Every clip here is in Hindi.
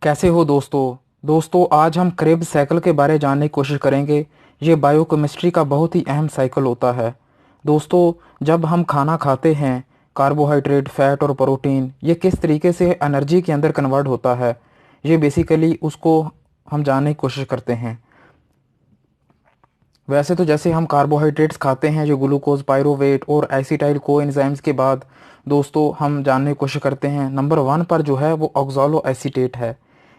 कैसे हो दोस्तों आज हम क्रेब्स साइकिल के बारे जानने की कोशिश करेंगे। ये बायोकेमिस्ट्री का बहुत ही अहम साइकिल होता है। दोस्तों, जब हम खाना खाते हैं, कार्बोहाइड्रेट, फैट और प्रोटीन ये किस तरीके से एनर्जी के अंदर कन्वर्ट होता है, ये बेसिकली उसको हम जानने की कोशिश करते हैं। वैसे तो जैसे हम कार्बोहाइड्रेट्स खाते हैं, जो ग्लूकोज, पायरोवेट और एसिटाइल कोएंजाइम्स के बाद दोस्तों हम जानने की कोशिश करते हैं नंबर 1 पर जो है वो ऑक्सैलो एसीटेट है।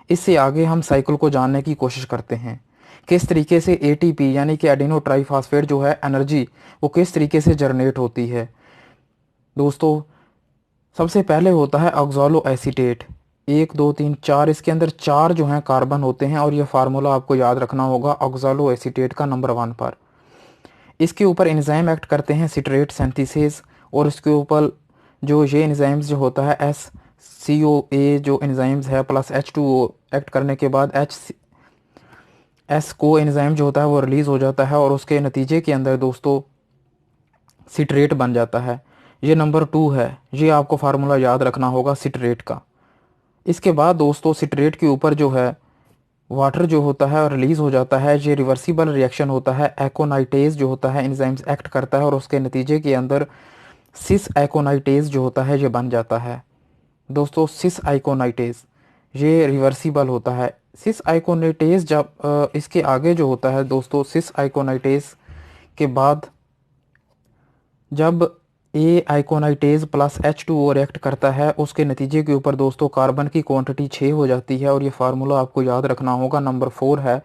इससे आगे हम साइकिल को जानने की कोशिश करते हैं किस तरीके से एटीपी यानी कि एडिनो ट्राईफॉस्फेट जो है एनर्जी वो किस तरीके से जनरेट होती है। दोस्तों, सबसे पहले होता है ऑक्सैलो एसीटेट। 1 2 3 4 इसके अंदर 4 जो हैं कार्बन होते हैं और ये फार्मूला आपको याद रखना होगा ऑक्सैलो एसीटेट का नंबर 1 पर। इसके ऊपर एंजाइम एक्ट करते हैं सिट्रेट सिंथेसिस, और इसके ऊपर जो ये एंजाइम्स जो होता है एस सी ओ ए जो एंजाइम्स है प्लस H2O एक्ट करने के बाद एच एस को एंजाइम जो होता है वो रिलीज़ हो जाता है और उसके नतीजे के अंदर दोस्तों सिट्रेट बन जाता है। ये नंबर 2 है, ये आपको फार्मूला याद रखना होगा सिट्रेट का। इसके बाद दोस्तों सिट्रेट के ऊपर जो है वाटर जो होता है रिलीज़ हो जाता है। ये रिवर्सिबल रिएक्शन होता है, एकोनाइटेज जो होता है एंजाइम्स एक्ट करता है और उसके नतीजे के अंदर सिस एकोनाइटेज जो होता है ये बन जाता है। दोस्तों, सिस आइकोनाइटेज ये रिवर्सिबल होता है। सिस आइकोनाइटेज जब इसके आगे जो होता है दोस्तों सिस आइकोनाइटेज के बाद जब ए आइकोनाइटेज प्लस H2O रिएक्ट करता है उसके नतीजे के ऊपर दोस्तों कार्बन की क्वांटिटी 6 हो जाती है और ये फार्मूला आपको याद रखना होगा नंबर 4 है।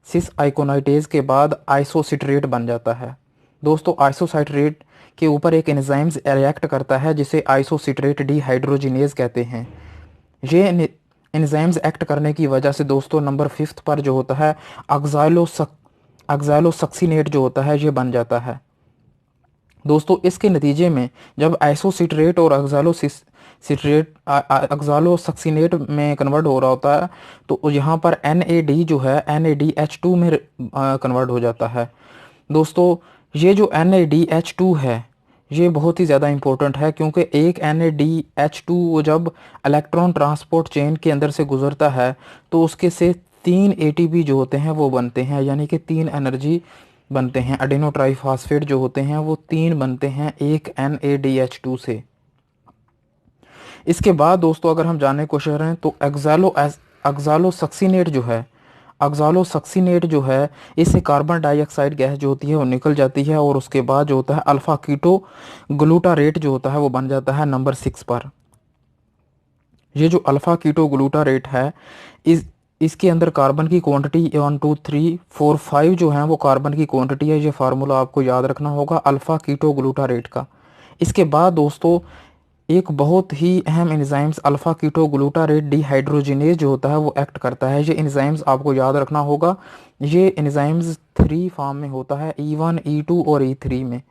सिस आइकोनाइटेज के बाद आइसोसिट्रेट बन जाता है। दोस्तों, आइसोसिट्रेट के ऊपर एक एंजाइम्स रिएक्ट करता है जिसे आइसोसिट्रेट डीहाइड्रोजिनेज कहते हैं। ये एंजाइम्स एक्ट करने की वजह से दोस्तों नंबर 5 पर जो होता है ऑक्सैलोसक्सिनेट जो होता है ये बन जाता है। दोस्तों, इसके नतीजे में जब आइसोसिट्रेट और ऑक्सैलोसक्सिनेट में कन्वर्ट हो रहा होता है तो यहाँ पर NAD जो है NADH2 में कन्वर्ट हो जाता है। दोस्तों, ये जो NADH2 है ये बहुत ही ज़्यादा इम्पोर्टेंट है क्योंकि एक NADH2 वो जब इलेक्ट्रॉन ट्रांसपोर्ट चेन के अंदर से गुजरता है तो उसके से 3 ATP जो होते हैं वो बनते हैं, यानी कि 3 एनर्जी बनते हैं। एडिनो ट्राईफॉस्फेट जो होते हैं वो 3 बनते हैं एक NADH2 से। इसके बाद दोस्तों अगर हम जानने की कोशिश करें तो ऑक्सैलोसक्सिनेट जो है ऑक्सैलोसक्सिनेट जो है इससे कार्बन डाइऑक्साइड गैस जो होती है वो निकल जाती है और उसके बाद जो होता है अल्फा कीटो ग्लूटारेट जो होता है वो बन जाता है नंबर 6 पर। ये जो अल्फा कीटो ग्लूटारेट है इसके अंदर कार्बन की क्वांटिटी 1 2 3 4 5 जो है वो कार्बन की क्वांटिटी है। ये फार्मूला आपको याद रखना होगा अल्फा कीटो ग्लूटारेट का। इसके बाद दोस्तों एक बहुत ही अहम enzymes alpha keto glutarate dehydrogenase जो होता है वो एक्ट करता है। ये एंजाइम्स आपको याद रखना होगा। ये एंजाइम्स 3 फॉर्म में होता है, E1 E2 और E3 में।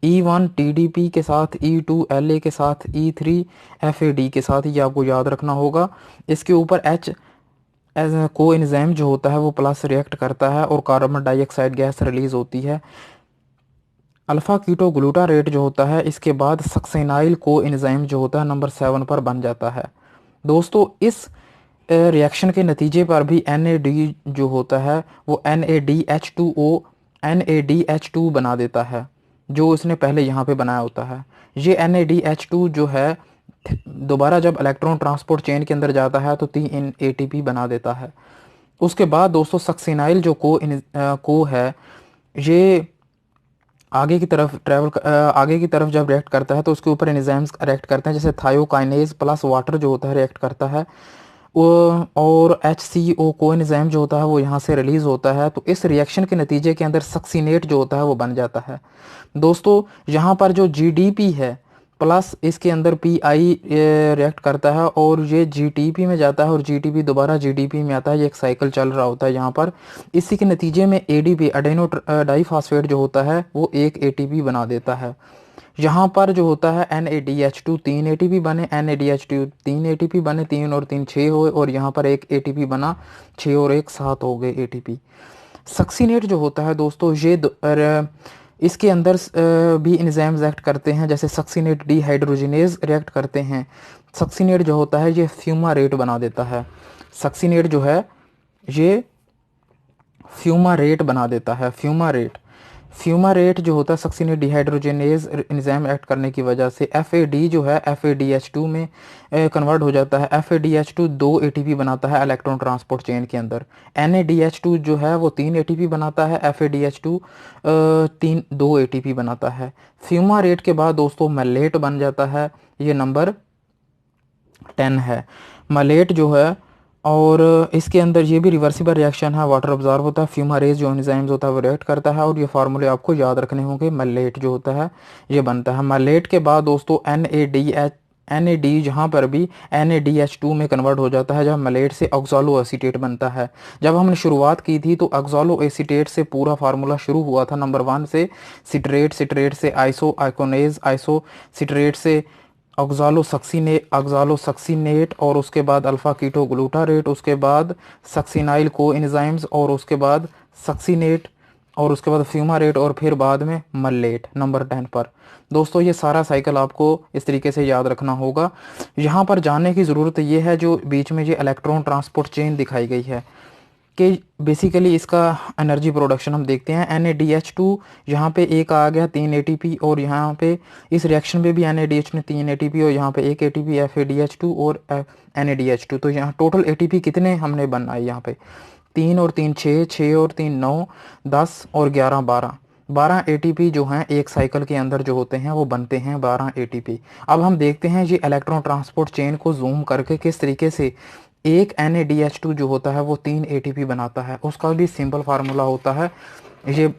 E1 TDP के साथ, E2 LA के साथ, E3 FAD के साथ, ये आपको याद रखना होगा। इसके ऊपर H एज को एंजाइम जो होता है वो प्लस रिएक्ट करता है और कार्बन डाइऑक्साइड गैस रिलीज होती है। अल्फा कीटो ग्लूटारेट जो होता है इसके बाद सक्सेनाइल को एंजाइम जो होता है नंबर 7 पर बन जाता है। दोस्तों, इस रिएक्शन के नतीजे पर भी NAD जो होता है वो NADH2 बना देता है जो इसने पहले यहाँ पे बनाया होता है। ये NADH2 जो है दोबारा जब इलेक्ट्रॉन ट्रांसपोर्ट चेन के अंदर जाता है तो 3 ATP बना देता है। उसके बाद दोस्तों सक्सेनाइल जो को है ये आगे की तरफ जब रिएक्ट करता है तो उसके ऊपर एंजाइम्स रिएक्ट करते हैं जैसे थायोकाइनेज प्लस वाटर जो होता है रिएक्ट करता है वो, और HCO को एंजाइम जो होता है वो यहाँ से रिलीज होता है। तो इस रिएक्शन के नतीजे के अंदर सक्सिनेट जो होता है वो बन जाता है। दोस्तों, यहाँ पर जो GDP है प्लस इसके अंदर PI रिएक्ट करता है और ये GTP में जाता है और GTP दोबारा GDP में आता है। ये एक साइकिल चल रहा होता है यहाँ पर। इसी के नतीजे में ADP एडेनो डाइफॉस्फेट जो होता है वो एक ATP बना देता है। यहाँ पर जो होता है NADH2 3 ATP बने, NADH2 3 ATP बने, 3 और 3 6 हुए और यहाँ पर एक ATP बना, 6 और 1 7 हो गए ATP। सक्सिनेट जो होता है दोस्तों ये इसके अंदर भी एंजाइम्स एक्ट करते हैं जैसे सक्सिनेट डीहाइड्रोजिनेज रिएक्ट करते हैं सक्सिनेट जो होता है ये फ्यूमारेट बना देता है। सक्सिनेट जो है ये फ्यूमारेट बना देता है। फ्यूमारेट जो होता है सक्सिनेट डिहाइड्रोजनेज एंजाइम एक्ट करने की वजह से FAD जो है FADH2 में कन्वर्ट हो जाता है। FADH2 2 ATP बनाता है इलेक्ट्रॉन ट्रांसपोर्ट चेन के अंदर। NADH2 जो है वो 3 ATP बनाता है। FADH2 2 ATP बनाता है। फ्यूमारेट के बाद दोस्तों मैलेट बन जाता है, ये नंबर 10 है मैलेट जो है। और इसके अंदर ये भी रिवर्सिबल रिएक्शन है, वाटर ऑब्जॉर्ब होता है, फ्यूमारेज जो एंजाइम्स होता है वो रिएक्ट करता है। और ये फार्मूले आपको याद रखने होंगे। मैलेट जो होता है ये बनता है। मैलेट के बाद दोस्तों NAD जहाँ पर भी NADH2 में कन्वर्ट हो जाता है, जब मैलेट से ऑक्सालो एसीटेट बनता है। जब हमने शुरुआत की थी तो ऑक्सालो एसीटेट से पूरा फार्मूला शुरू हुआ था नंबर 1 से सिट्रेट, सिट्रेट से आइसो आइकोनेज, आइसो सिट्रेट से ऑक्सालोसक्सीनेट और उसके बाद अल्फा कीटो ग्लूटारेट, उसके बाद सक्सिनाइल को एंजाइम्स और उसके बाद सक्सीनेट और उसके बाद फ्यूमारेट और फिर बाद में मल्लेट नंबर 10 पर। दोस्तों ये सारा साइकिल आपको इस तरीके से याद रखना होगा। यहाँ पर जानने की ज़रूरत ये है जो बीच में ये इलेक्ट्रॉन ट्रांसपोर्ट चेन दिखाई गई है कि बेसिकली इसका एनर्जी प्रोडक्शन हम देखते हैं। NADH2 यहाँ पे एक आ गया 3 ATP और यहाँ पे इस रिएक्शन में भी NADH ने 3 ATP और यहाँ पे 1 ATP FADH2 और NADH2। तो यहाँ टोटल ATP कितने हमने बनाए यहाँ पे 3 और 3 6, 6 और 3 9, 10 और 11 12 ATP जो हैं एक साइकिल के अंदर जो होते हैं वो बनते हैं 12 ATP। अब हम देखते हैं ये इलेक्ट्रॉन ट्रांसपोर्ट चेन को जूम करके किस तरीके से एक NADH2 जो होता है वो 3 ATP बनाता है। उसका भी सिंपल फार्मूला होता है। ये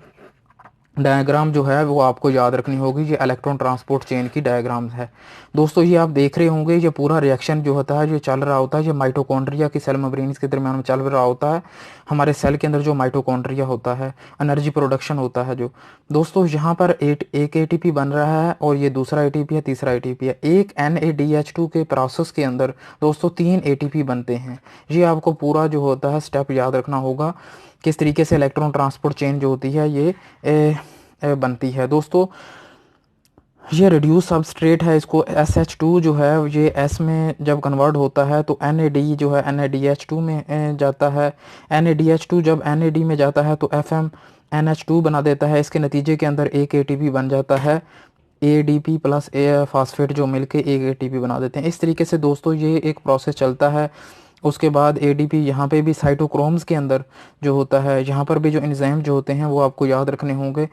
डायग्राम जो है वो आपको याद रखनी होगी। ये इलेक्ट्रॉन ट्रांसपोर्ट चेन की डायग्राम है दोस्तों। ये आप देख रहे होंगे ये पूरा रिएक्शन जो होता है ये चल रहा होता है। ये माइटोकॉन्ड्रिया की सेल मेम्ब्रेन्स के दरमियान में चल रहा होता है। हमारे सेल के अंदर जो माइटोकॉन्ड्रिया होता है एनर्जी प्रोडक्शन होता है जो दोस्तों यहाँ पर एक ATP बन रहा है और ये दूसरा ATP है, तीसरा ATP है। एक NADH2 के प्रोसेस के अंदर दोस्तों 3 ATP बनते हैं। ये आपको पूरा जो होता है स्टेप याद रखना होगा किस तरीके से इलेक्ट्रॉन ट्रांसपोर्ट चेन जो होती है ये बनती है। दोस्तों ये रिड्यूस सबस्ट्रेट है, इसको SH2 जो है ये S में जब कन्वर्ट होता है तो NAD जो है NADH2 में जाता है। NADH2 जब NAD में जाता है तो FMNH2 बना देता है। इसके नतीजे के अंदर एक ATP बन जाता है। ADP प्लस फास्फेट जो मिलके एक ATP बना देते हैं। इस तरीके से दोस्तों ये एक प्रोसेस चलता है। उसके बाद ADP यहाँ पे भी साइटोक्रोम्स के अंदर जो होता है, यहाँ पर भी जो एंजाइम जो होते हैं वो आपको याद रखने होंगे।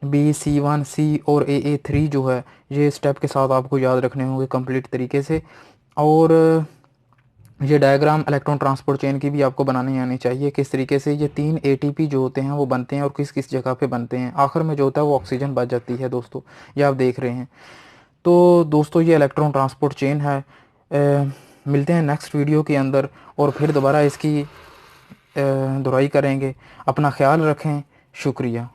BC1C और AA3 जो है ये स्टेप के साथ आपको याद रखने होंगे कंप्लीट तरीके से। और ये डायग्राम इलेक्ट्रॉन ट्रांसपोर्ट चेन की भी आपको बनानी आनी चाहिए किस तरीके से ये 3 ATP जो होते हैं वो बनते हैं और किस किस जगह पे बनते हैं। आखिर में जो होता है वो ऑक्सीजन बच जाती है दोस्तों, ये आप देख रहे हैं। तो दोस्तों ये इलेक्ट्रॉन ट्रांसपोर्ट चेन है। मिलते हैं नेक्स्ट वीडियो के अंदर और फिर दोबारा इसकी दोहराई करेंगे। अपना ख्याल रखें। शुक्रिया।